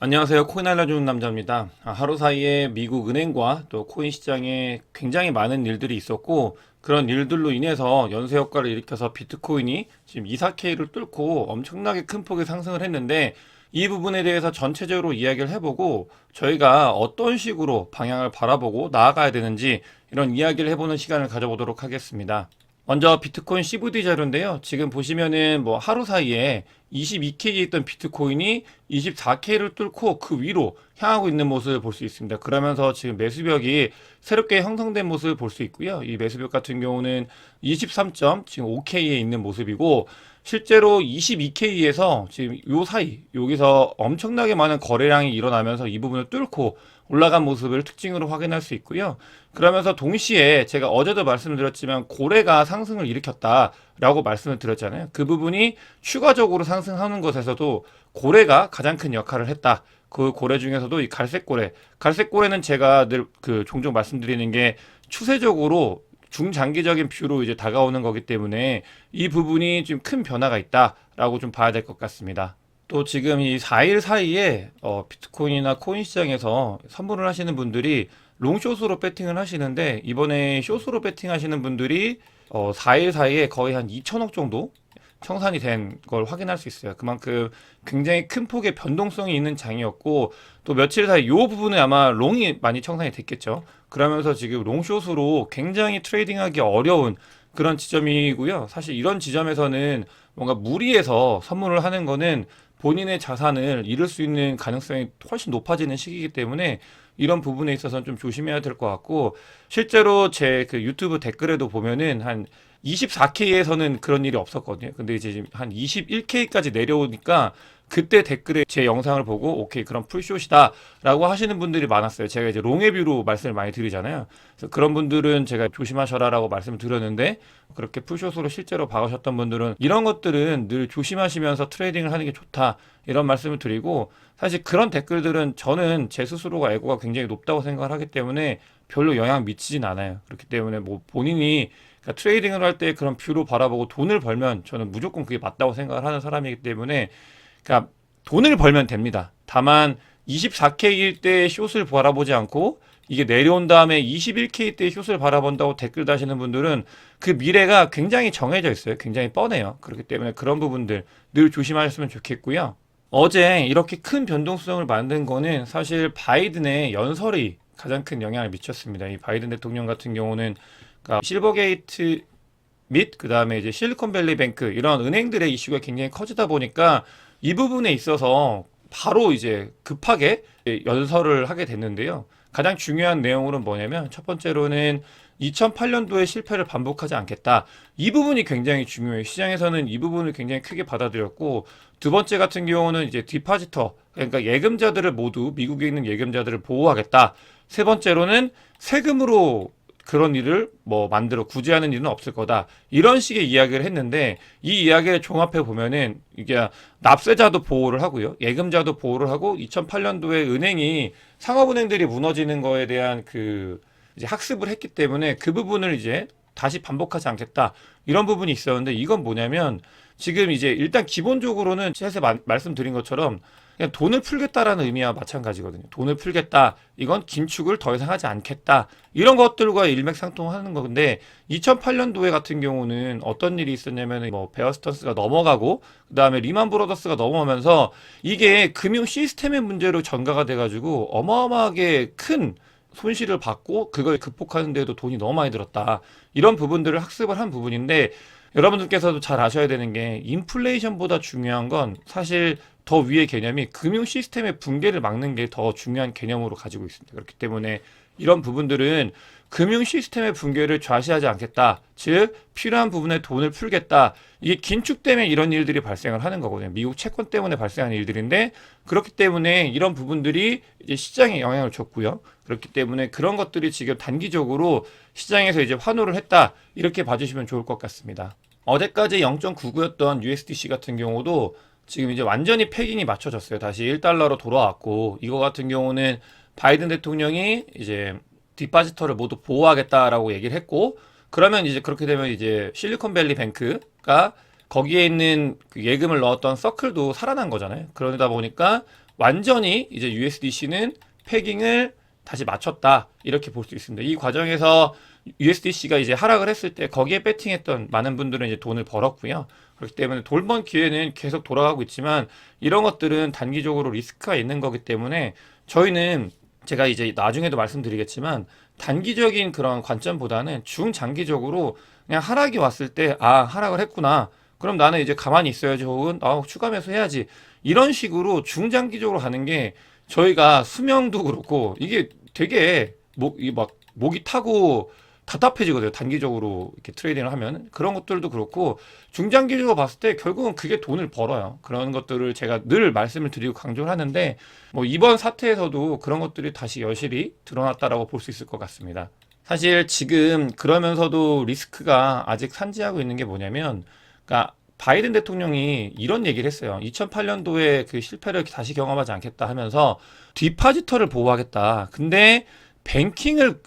안녕하세요. 코인 알려주는 남자입니다. 하루 사이에 미국 은행과 또 코인 시장에 굉장히 많은 일들이 있었고, 그런 일들로 인해서 연쇄 효과를 일으켜서 비트코인이 지금 2, 4K를 뚫고 엄청나게 큰 폭의 상승을 했는데, 이 부분에 대해서 전체적으로 이야기를 해보고 저희가 어떤 식으로 방향을 바라보고 나아가야 되는지 이런 이야기를 해보는 시간을 가져보도록 하겠습니다. 먼저 비트코인 CVD 자료인데요. 지금 보시면은 뭐 하루 사이에 22K에 있던 비트코인이 24K를 뚫고 그 위로 향하고 있는 모습을 볼 수 있습니다. 그러면서 지금 매수벽이 새롭게 형성된 모습을 볼 수 있고요. 이 매수벽 같은 경우는 23.5K에 있는 모습이고, 실제로 22K에서 지금 요 사이 여기서 엄청나게 많은 거래량이 일어나면서 이 부분을 뚫고 올라간 모습을 특징으로 확인할 수 있고요. 그러면서 동시에 제가 어제도 말씀드렸지만 고래가 상승을 일으켰다라고 말씀을 드렸잖아요. 그 부분이 추가적으로 상승하는 것에서도 고래가 가장 큰 역할을 했다. 그 고래 중에서도 이 갈색고래. 갈색고래는 제가 늘 종종 말씀드리는 게 추세적으로 중장기적인 뷰로 이제 다가오는 거기 때문에 이 부분이 좀 큰 변화가 있다라고 좀 봐야 될 것 같습니다. 또 지금 이 4일 사이에 비트코인이나 코인 시장에서 선물을 하시는 분들이 롱숏으로 배팅을 하시는데, 이번에 숏으로 배팅 하시는 분들이 4일 사이에 거의 한 2천억 정도 청산이 된 걸 확인할 수 있어요. 그만큼 굉장히 큰 폭의 변동성이 있는 장이었고, 또 며칠 사이 이 부분에 아마 롱이 많이 청산이 됐겠죠. 그러면서 지금 롱숏으로 굉장히 트레이딩하기 어려운 그런 지점이고요. 사실 이런 지점에서는 뭔가 무리해서 선물을 하는 거는 본인의 자산을 잃을 수 있는 가능성이 훨씬 높아지는 시기이기 때문에 이런 부분에 있어서는 좀 조심해야 될 것 같고, 실제로 제 그 유튜브 댓글에도 보면은 한 24K에서는 그런 일이 없었거든요. 근데 이제 지금 한 21K까지 내려오니까 그때 댓글에 제 영상을 보고 오케이 그럼 풀숏이다 라고 하시는 분들이 많았어요. 제가 이제 롱에뷰로 말씀을 많이 드리잖아요. 그래서 그런 분들은 제가 조심하셔라 라고 말씀을 드렸는데, 그렇게 풀숏으로 실제로 박으셨던 분들은 이런 것들은 늘 조심하시면서 트레이딩을 하는 게 좋다 이런 말씀을 드리고, 사실 그런 댓글들은 저는 제 스스로가 에고가 굉장히 높다고 생각을 하기 때문에 별로 영향 미치진 않아요. 그렇기 때문에 뭐 본인이 그러니까 트레이딩을 할 때 그런 뷰로 바라보고 돈을 벌면 저는 무조건 그게 맞다고 생각을 하는 사람이기 때문에, 그러니까 돈을 벌면 됩니다. 다만 24K일 때 숏을 바라보지 않고 이게 내려온 다음에 21K 때 숏을 바라본다고 댓글 다시는 분들은 그 미래가 굉장히 정해져 있어요. 굉장히 뻔해요. 그렇기 때문에 그런 부분들 늘 조심하셨으면 좋겠고요. 어제 이렇게 큰 변동성을 만든 거는 사실 바이든의 연설이 가장 큰 영향을 미쳤습니다. 이 바이든 대통령 같은 경우는 그러니까 실버게이트 및 그다음에 이제 실리콘밸리 뱅크 이런 은행들의 이슈가 굉장히 커지다 보니까 이 부분에 있어서 바로 이제 급하게 연설을 하게 됐는데요. 가장 중요한 내용으로는 뭐냐면, 첫 번째로는 2008년도의 실패를 반복하지 않겠다. 이 부분이 굉장히 중요해요. 시장에서는 이 부분을 굉장히 크게 받아들였고, 두 번째 같은 경우는 이제 디파지터, 그러니까 예금자들을 모두 미국에 있는 예금자들을 보호하겠다. 세 번째로는 세금으로 그런 일을 뭐 만들어 구제하는 일은 없을 거다. 이런 식의 이야기를 했는데, 이 이야기를 종합해 보면은 이게 납세자도 보호를 하고요. 예금자도 보호를 하고, 2008년도에 은행이 상업은행들이 무너지는 거에 대한 이제 학습을 했기 때문에 그 부분을 이제 다시 반복하지 않겠다. 이런 부분이 있었는데, 이건 뭐냐면 지금 이제 일단 기본적으로는 제가 말씀드린 것처럼 그냥 돈을 풀겠다라는 의미와 마찬가지거든요. 돈을 풀겠다. 이건 긴축을 더 이상 하지 않겠다. 이런 것들과 일맥상통하는 건데, 2008년도에 같은 경우는 어떤 일이 있었냐면 뭐 베어스턴스가 넘어가고 그다음에 리만 브로더스가 넘어오면서 이게 금융 시스템의 문제로 전가가 돼가지고 어마어마하게 큰 손실을 받고 그걸 극복하는 데도 돈이 너무 많이 들었다. 이런 부분들을 학습을 한 부분인데, 여러분들께서도 잘 아셔야 되는 게 인플레이션보다 중요한 건 사실 더 위의 개념이 금융 시스템의 붕괴를 막는 게 더 중요한 개념으로 가지고 있습니다. 그렇기 때문에 이런 부분들은 금융 시스템의 붕괴를 좌시하지 않겠다. 즉 필요한 부분에 돈을 풀겠다. 이게 긴축 때문에 이런 일들이 발생을 하는 거거든요. 미국 채권 때문에 발생하는 일들인데, 그렇기 때문에 이런 부분들이 이제 시장에 영향을 줬고요. 그렇기 때문에 그런 것들이 지금 단기적으로 시장에서 이제 환호를 했다. 이렇게 봐주시면 좋을 것 같습니다. 어제까지 0.99였던 USDC 같은 경우도 지금 이제 완전히 패깅이 맞춰졌어요. 다시 1달러로 돌아왔고, 이거 같은 경우는 바이든 대통령이 이제 디파지터를 모두 보호하겠다라고 얘기를 했고, 그러면 이제 그렇게 되면 이제 실리콘밸리 뱅크가 거기에 있는 그 예금을 넣었던 서클도 살아난 거잖아요. 그러다 보니까 완전히 이제 USDC는 패깅을 다시 맞췄다 이렇게 볼 수 있습니다. 이 과정에서 USDC가 이제 하락을 했을 때 거기에 배팅했던 많은 분들은 이제 돈을 벌었고요. 그렇기 때문에 돌번 기회는 계속 돌아가고 있지만 이런 것들은 단기적으로 리스크가 있는 거기 때문에 저희는 제가 이제 나중에도 말씀드리겠지만 단기적인 그런 관점보다는 중장기적으로 그냥 하락이 왔을 때 하락을 했구나. 그럼 나는 이제 가만히 있어야지 혹은 추가 매수해야지. 이런 식으로 중장기적으로 가는 게 저희가 수명도 그렇고 이게 되게 목이 타고 답답해지거든요. 단기적으로 이렇게 트레이딩을 하면. 그런 것들도 그렇고 중장기적으로 봤을 때 결국은 그게 돈을 벌어요. 그런 것들을 제가 늘 말씀을 드리고 강조를 하는데 뭐 이번 사태에서도 그런 것들이 다시 여실히 드러났다라고 볼 수 있을 것 같습니다. 사실 지금 그러면서도 리스크가 아직 산지하고 있는 게 뭐냐면 그러니까 바이든 대통령이 이런 얘기를 했어요. 2008년도에 그 실패를 다시 경험하지 않겠다 하면서 디파지터를 보호하겠다. 근데 뱅킹을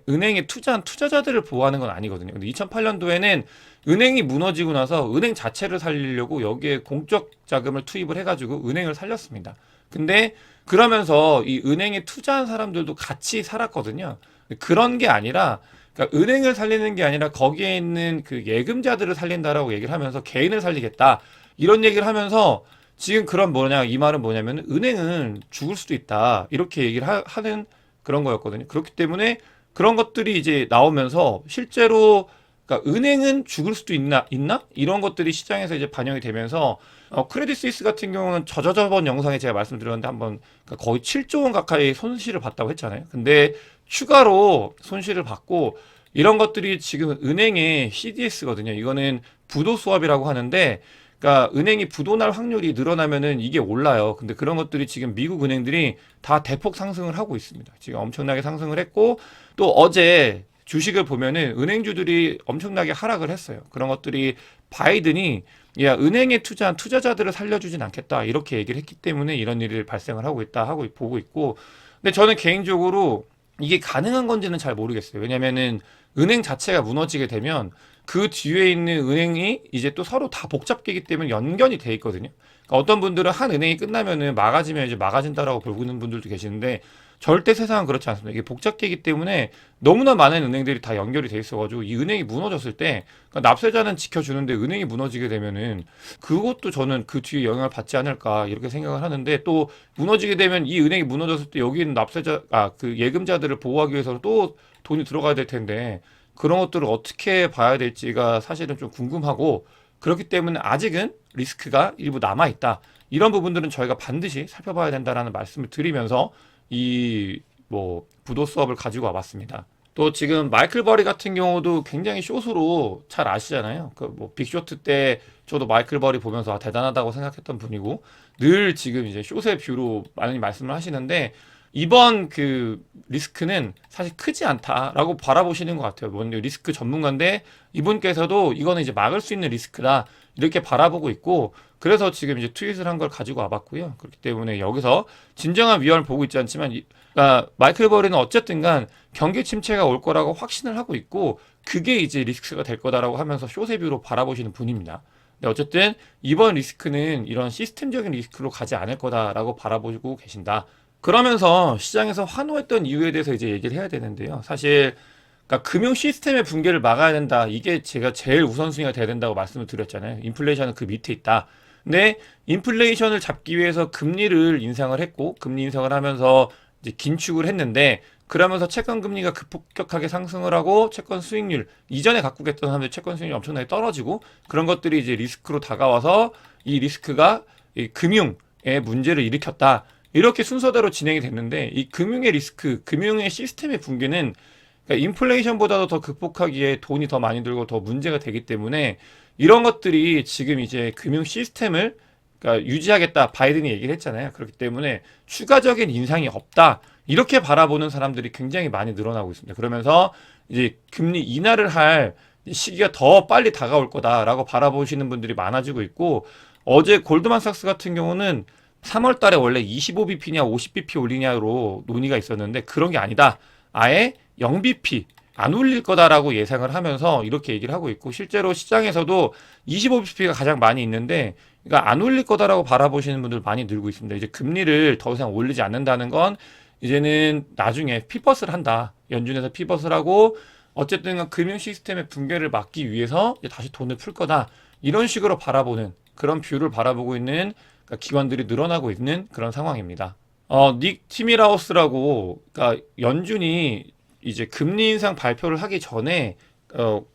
은행에 투자한 투자자들을 보호하는 건 아니거든요. 근데 2008년도에는 은행이 무너지고 나서 은행 자체를 살리려고 여기에 공적 자금을 투입을 해가지고 은행을 살렸습니다. 근데 그러면서 이 은행에 투자한 사람들도 같이 살았거든요. 그런 게 아니라 그러니까 은행을 살리는 게 아니라 거기에 있는 그 예금자들을 살린다라고 얘기를 하면서 개인을 살리겠다 이런 얘기를 하면서 지금 그런 이 말은 뭐냐면 은행은 죽을 수도 있다 이렇게 얘기를 하는 그런 거였거든요. 그렇기 때문에 그런 것들이 이제 나오면서 실제로 그러니까 은행은 죽을 수도 있나 이런 것들이 시장에서 이제 반영이 되면서 크레딧 스위스 같은 경우는 저번 영상에 제가 말씀드렸는데 한번 그러니까 거의 7조 원 가까이 손실을 봤다고 했잖아요. 근데 추가로 손실을 받고 이런 것들이 지금 은행의 CDS거든요. 이거는 부도 수합이라고 하는데 그러니까 은행이 부도날 확률이 늘어나면은 이게 올라요. 근데 그런 것들이 지금 미국 은행들이 다 대폭 상승을 하고 있습니다. 지금 엄청나게 상승을 했고 또 어제 주식을 보면은 은행주들이 엄청나게 하락을 했어요. 그런 것들이 바이든이 은행에 투자한 투자자들을 살려주진 않겠다 이렇게 얘기를 했기 때문에 이런 일이 발생을 하고 있다 하고 보고 있고 근데 저는 개인적으로 이게 가능한 건지는 잘 모르겠어요. 왜냐면은 은행 자체가 무너지게 되면 그 뒤에 있는 은행이 이제 또 서로 다 복잡계이기 때문에 연결이 돼 있거든요. 그러니까 어떤 분들은 한 은행이 끝나면은 막아지면 이제 막아진다라고 보는 분들도 계시는데 절대 세상은 그렇지 않습니다. 이게 복잡계이기 때문에 너무나 많은 은행들이 다 연결이 돼 있어가지고 이 은행이 무너졌을 때 그러니까 납세자는 지켜주는데 은행이 무너지게 되면은 그것도 저는 그 뒤에 영향을 받지 않을까 이렇게 생각을 하는데 또 무너지게 되면 이 은행이 무너졌을 때 여기 있는 그 예금자들을 보호하기 위해서는 또 돈이 들어가야 될 텐데 그런 것들을 어떻게 봐야 될지가 사실은 좀 궁금하고 그렇기 때문에 아직은 리스크가 일부 남아있다. 이런 부분들은 저희가 반드시 살펴봐야 된다라는 말씀을 드리면서 이 부도 수업을 가지고 와봤습니다. 또 지금 마이클 버리 같은 경우도 굉장히 숏으로 잘 아시잖아요. 빅쇼트 때 저도 마이클 버리 보면서 대단하다고 생각했던 분이고 늘 지금 이제 숏의 뷰로 많이 말씀을 하시는데 이번 그 리스크는 사실 크지 않다라고 바라보시는 것 같아요. 리스크 전문가인데 이분께서도 이거는 이제 막을 수 있는 리스크다 이렇게 바라보고 있고 그래서 지금 이제 트윗을 한 걸 가지고 와봤고요. 그렇기 때문에 여기서 진정한 위험을 보고 있지 않지만 그러니까 마이클 버리는 어쨌든간 경기 침체가 올 거라고 확신을 하고 있고 그게 이제 리스크가 될 거다라고 하면서 숏의 뷰로 바라보시는 분입니다. 근데 어쨌든 이번 리스크는 이런 시스템적인 리스크로 가지 않을 거다라고 바라보고 계신다. 그러면서 시장에서 환호했던 이유에 대해서 이제 얘기를 해야 되는데요. 사실 그러니까 금융 시스템의 붕괴를 막아야 된다. 이게 제가 제일 우선순위가 돼야 된다고 말씀을 드렸잖아요. 인플레이션은 그 밑에 있다. 근데 인플레이션을 잡기 위해서 금리를 인상을 했고 금리 인상을 하면서 이제 긴축을 했는데 그러면서 채권 금리가 급격하게 상승을 하고 채권 수익률 이전에 갖고 계셨던 사람들 채권 수익률이 엄청나게 떨어지고 그런 것들이 이제 리스크로 다가와서 이 리스크가 이 금융에 문제를 일으켰다. 이렇게 순서대로 진행이 됐는데 이 금융의 리스크, 금융의 시스템의 붕괴는 그러니까 인플레이션보다도 더 극복하기에 돈이 더 많이 들고 더 문제가 되기 때문에 이런 것들이 지금 이제 금융 시스템을 그러니까 유지하겠다 바이든이 얘기를 했잖아요. 그렇기 때문에 추가적인 인상이 없다 이렇게 바라보는 사람들이 굉장히 많이 늘어나고 있습니다. 그러면서 이제 금리 인하를 할 시기가 더 빨리 다가올 거다라고 바라보시는 분들이 많아지고 있고 어제 골드만삭스 같은 경우는 3월 달에 원래 25bp냐 50bp 올리냐로 논의가 있었는데 그런 게 아니다. 아예 0bp 안 올릴 거다라고 예상을 하면서 이렇게 얘기를 하고 있고 실제로 시장에서도 25bp가 가장 많이 있는데 그러니까 안 올릴 거다라고 바라보시는 분들 많이 늘고 있습니다. 이제 금리를 더 이상 올리지 않는다는 건 이제는 나중에 피벗을 한다. 연준에서 피벗을 하고 어쨌든 금융 시스템의 붕괴를 막기 위해서 이제 다시 돈을 풀 거다. 이런 식으로 바라보는 그런 뷰를 바라보고 있는 그러니까 기관들이 늘어나고 있는 그런 상황입니다. 닉 티밀하우스라고 그러니까 연준이 이제 금리 인상 발표를 하기 전에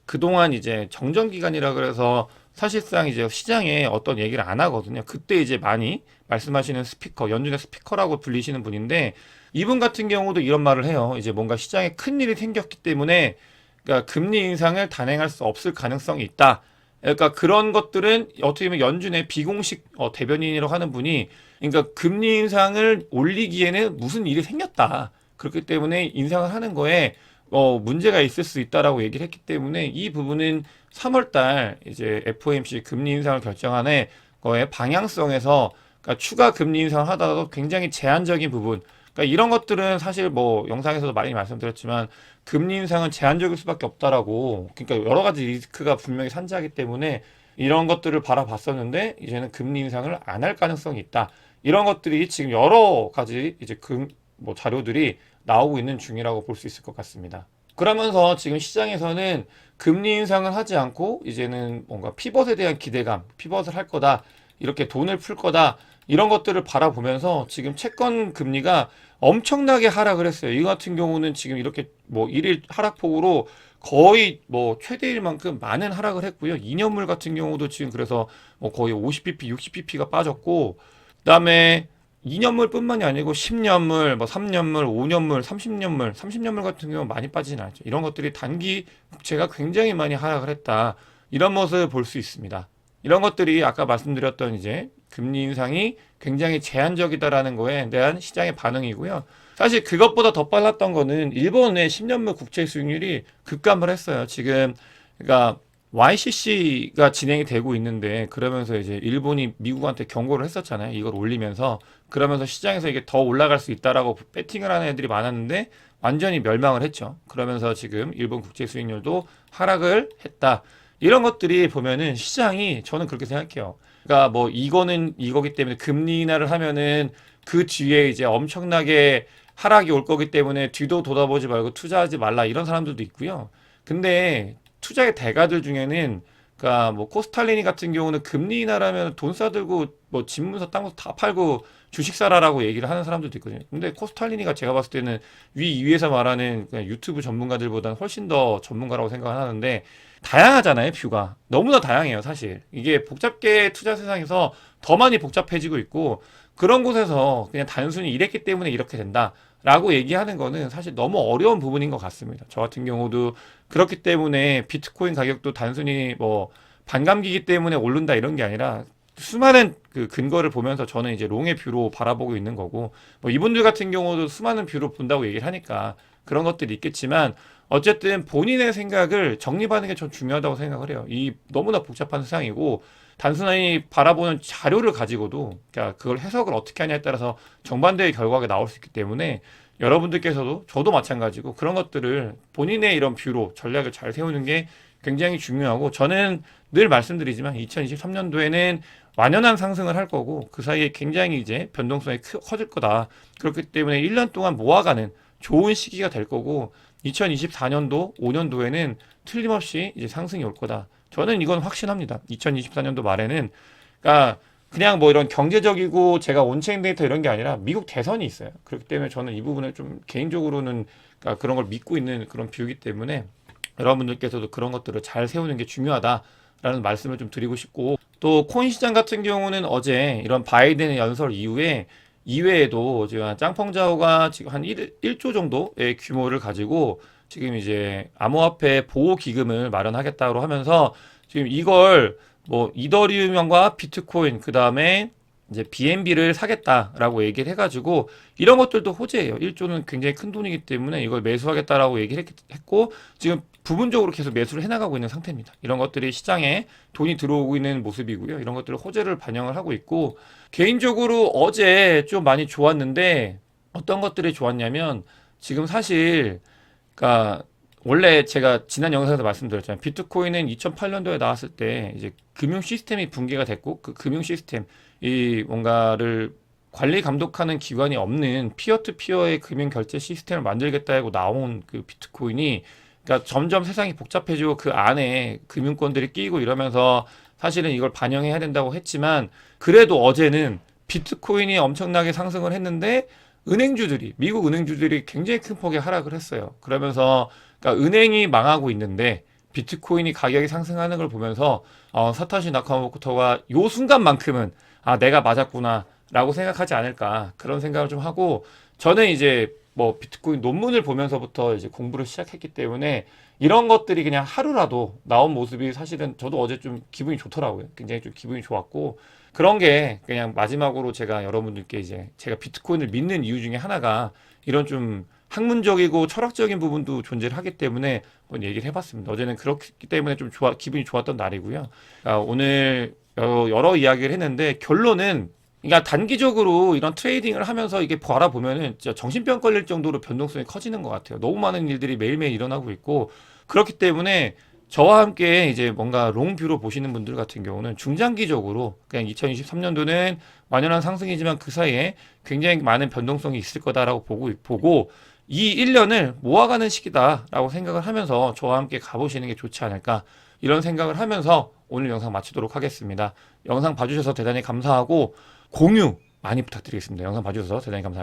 그동안 이제 정정 기간이라 그래서 사실상 이제 시장에 어떤 얘기를 안 하거든요. 그때 이제 많이 말씀하시는 스피커, 연준의 스피커라고 불리시는 분인데 이분 같은 경우도 이런 말을 해요. 이제 뭔가 시장에 큰 일이 생겼기 때문에 그러니까 금리 인상을 단행할 수 없을 가능성이 있다. 그러니까 그런 것들은 어떻게 보면 연준의 비공식 대변인이라고 하는 분이 그러니까 금리 인상을 올리기에는 무슨 일이 생겼다. 그렇기 때문에 인상을 하는 거에 문제가 있을 수 있다라고 얘기를 했기 때문에 이 부분은 3월 달 이제 FOMC 금리 인상을 결정하는 거의 방향성에서 그러니까 추가 금리 인상을 하더라도 굉장히 제한적인 부분 그러니까 이런 것들은 사실 뭐 영상에서도 많이 말씀드렸지만 금리 인상은 제한적일 수밖에 없다라고 그러니까 여러 가지 리스크가 분명히 산재하기 때문에 이런 것들을 바라봤었는데 이제는 금리 인상을 안 할 가능성이 있다. 이런 것들이 지금 여러 가지 이제 뭐 자료들이 나오고 있는 중이라고 볼 수 있을 것 같습니다. 그러면서 지금 시장에서는 금리 인상을 하지 않고 이제는 뭔가 피벗에 대한 기대감, 피벗을 할 거다, 이렇게 돈을 풀 거다, 이런 것들을 바라보면서 지금 채권 금리가 엄청나게 하락을 했어요. 이 같은 경우는 지금 이렇게 뭐 일일 하락폭으로 거의 뭐 최대일 만큼 많은 하락을 했고요. 2년물 같은 경우도 지금 그래서 뭐 거의 50bp, 60bp가 빠졌고, 그다음에 2년물뿐만이 아니고 10년물, 뭐 3년물, 5년물, 30년물, 30년물 같은 경우 많이 빠지진 않죠. 이런 것들이 단기 국채가 굉장히 많이 하락을 했다. 이런 모습을 볼 수 있습니다. 이런 것들이 아까 말씀드렸던 이제 금리 인상이 굉장히 제한적이다라는 거에 대한 시장의 반응이고요. 사실 그것보다 더 빨랐던 거는 일본의 10년물 국채 수익률이 급감을 했어요. 지금 그러니까 YCC가 진행이 되고 있는데 그러면서 이제 일본이 미국한테 경고를 했었잖아요. 이걸 올리면서 그러면서 시장에서 이게 더 올라갈 수 있다라고 배팅을 하는 애들이 많았는데 완전히 멸망을 했죠. 그러면서 지금 일본 국채 수익률도 하락을 했다. 이런 것들이 보면은 시장이 저는 그렇게 생각해요. 그러니까 뭐 이거는 이거기 때문에 금리 인하를 하면은 그 뒤에 이제 엄청나게 하락이 올 거기 때문에 뒤도 돌아보지 말고 투자하지 말라 이런 사람들도 있고요. 근데 투자의 대가들 중에는 그러니까 뭐 코스탈리니 같은 경우는 금리 인하라면 돈 싸들고 뭐 집문서 땅문서 다 팔고 주식 사라라고 얘기를 하는 사람들도 있거든요. 근데 코스탈리니가 제가 봤을 때는 위에서 말하는 그냥 유튜브 전문가들보다는 훨씬 더 전문가라고 생각하는데 다양하잖아요, 뷰가. 너무나 다양해요, 사실. 이게 복잡계 투자 세상에서 더 많이 복잡해지고 있고 그런 곳에서 그냥 단순히 이랬기 때문에 이렇게 된다. 라고 얘기하는 거는 사실 너무 어려운 부분인 것 같습니다. 저 같은 경우도 그렇기 때문에 비트코인 가격도 단순히 뭐 반감기이기 때문에 오른다 이런 게 아니라 수많은 그 근거를 보면서 저는 이제 롱의 뷰로 바라보고 있는 거고 뭐 이분들 같은 경우도 수많은 뷰로 본다고 얘기를 하니까 그런 것들이 있겠지만 어쨌든 본인의 생각을 정립하는 게 전 중요하다고 생각을 해요. 이 너무나 복잡한 세상이고 단순히 바라보는 자료를 가지고도 그러니까 그걸 해석을 어떻게 하냐에 따라서 정반대의 결과가 나올 수 있기 때문에 여러분들께서도 저도 마찬가지고 그런 것들을 본인의 이런 뷰로 전략을 잘 세우는 게 굉장히 중요하고 저는 늘 말씀드리지만 2023년도에는 완연한 상승을 할 거고 그 사이에 굉장히 이제 변동성이 커질 거다. 그렇기 때문에 1년 동안 모아가는 좋은 시기가 될 거고 2024년도, 5년도에는 틀림없이 이제 상승이 올 거다. 저는 이건 확신합니다. 2024년도 말에는 그러니까 그냥 뭐 이런 경제적이고 제가 온체인 데이터 이런 게 아니라 미국 대선이 있어요. 그렇기 때문에 저는 이 부분을 좀 개인적으로는 그러니까 그런 걸 믿고 있는 그런 뷰이기 때문에 여러분들께서도 그런 것들을 잘 세우는 게 중요하다라는 말씀을 좀 드리고 싶고 또 코인 시장 같은 경우는 어제 이런 바이든의 연설 이후에 이외에도 지금 짱펑자오가 지금 한 1조 정도의 규모를 가지고 지금 이제 암호화폐 보호 기금을 마련하겠다고 하면서 지금 이걸 뭐 이더리움과 비트코인 그다음에 이제 BNB를 사겠다라고 얘기를 해가지고 이런 것들도 호재예요. 1조는 굉장히 큰 돈이기 때문에 이걸 매수하겠다라고 얘기를 했고 지금 부분적으로 계속 매수를 해나가고 있는 상태입니다. 이런 것들이 시장에 돈이 들어오고 있는 모습이고요. 이런 것들을 호재를 반영을 하고 있고 개인적으로 어제 좀 많이 좋았는데 어떤 것들이 좋았냐면 지금 사실 그러니까 원래 제가 지난 영상에서 말씀드렸잖아요. 비트코인은 2008년도에 나왔을 때 이제 금융 시스템이 붕괴가 됐고 그 금융 시스템 이 뭔가를 관리 감독하는 기관이 없는 피어 투 피어의 금융 결제 시스템을 만들겠다고 나온 그 비트코인이 그러니까 점점 세상이 복잡해지고 그 안에 금융권들이 끼고 이러면서 사실은 이걸 반영해야 된다고 했지만 그래도 어제는 비트코인이 엄청나게 상승을 했는데 은행주들이 미국 은행주들이 굉장히 큰 폭의 하락을 했어요. 그러면서 그러니까 은행이 망하고 있는데 비트코인이 가격이 상승하는 걸 보면서 사토시 나카모토가 요 순간만큼은 아 내가 맞았구나라고 생각하지 않을까 그런 생각을 좀 하고 저는 이제 뭐 비트코인 논문을 보면서부터 이제 공부를 시작했기 때문에 이런 것들이 그냥 하루라도 나온 모습이 사실은 저도 어제 좀 기분이 좋더라고요. 굉장히 좀 기분이 좋았고 그런 게 그냥 마지막으로 제가 여러분들께 이제 제가 비트코인을 믿는 이유 중에 하나가 이런 좀 학문적이고 철학적인 부분도 존재를 하기 때문에 한번 얘기를 해봤습니다. 어제는 그렇기 때문에 좀 기분이 좋았던 날이고요. 오늘 여러 이야기를 했는데 결론은 그러니까 단기적으로 이런 트레이딩을 하면서 이게 바라보면은 진짜 정신병 걸릴 정도로 변동성이 커지는 것 같아요. 너무 많은 일들이 매일매일 일어나고 있고 그렇기 때문에 저와 함께 이제 뭔가 롱뷰로 보시는 분들 같은 경우는 중장기적으로 그냥 2023년도는 완연한 상승이지만 그 사이에 굉장히 많은 변동성이 있을 거다라고 보고 이 1년을 모아가는 시기다라고 생각을 하면서 저와 함께 가보시는 게 좋지 않을까 이런 생각을 하면서 오늘 영상 마치도록 하겠습니다. 영상 봐주셔서 대단히 감사하고 공유 많이 부탁드리겠습니다. 영상 봐주셔서 대단히 감사합니다.